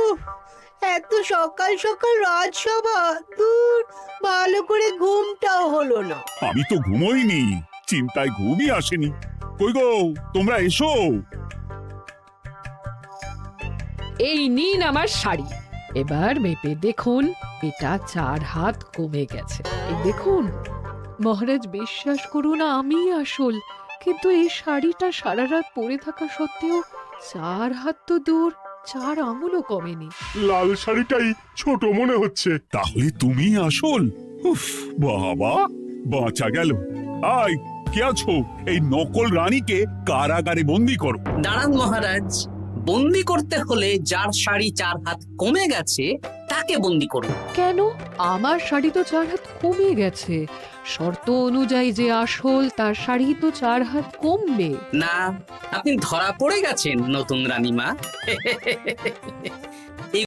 উফ, এত সকাল সকাল রাজসভা, দূর, ভালো করে ঘুমটাও হলো না। আমি তো ঘুমোইনি, চিন্তায় ঘুমই আসেনি। কই গো, তোমরা এসো। এই নিন আমার শাড়ি, এবার মেপে দেখুন, এটা 4 হাত কমে গেছে। এই দেখুন মহারাজ, বিশ্বাস করুন আমি আসল, কিন্তু এই শাড়িটা সারা রাত পরে থাকা সত্ত্বেও 4 হাত তো দূর, 4 আঙুলও কমেনি। লাল শাড়িটাই ছোট মনে হচ্ছে। তাহলে তুমি আসল? উফ, বাবা, বাঁচা গেল। আয়, কে আছো? এই নকল রানীকে কারাগারে বন্দি করো। দাঁড়ান মহারাজ, বন্দি করতে হলে যার শাড়ি 4 হাত কমে গেছে তাকে বন্দি করুন। কেন? আমার শাড়ি তো 4 হাত কমে গেছে, শর্ত অনুযায়ী যে আসল তার শাড়ি তো 4 হাত কমবে না, আপনি ধরা পড়ে গেছেন নতুন রানীমা।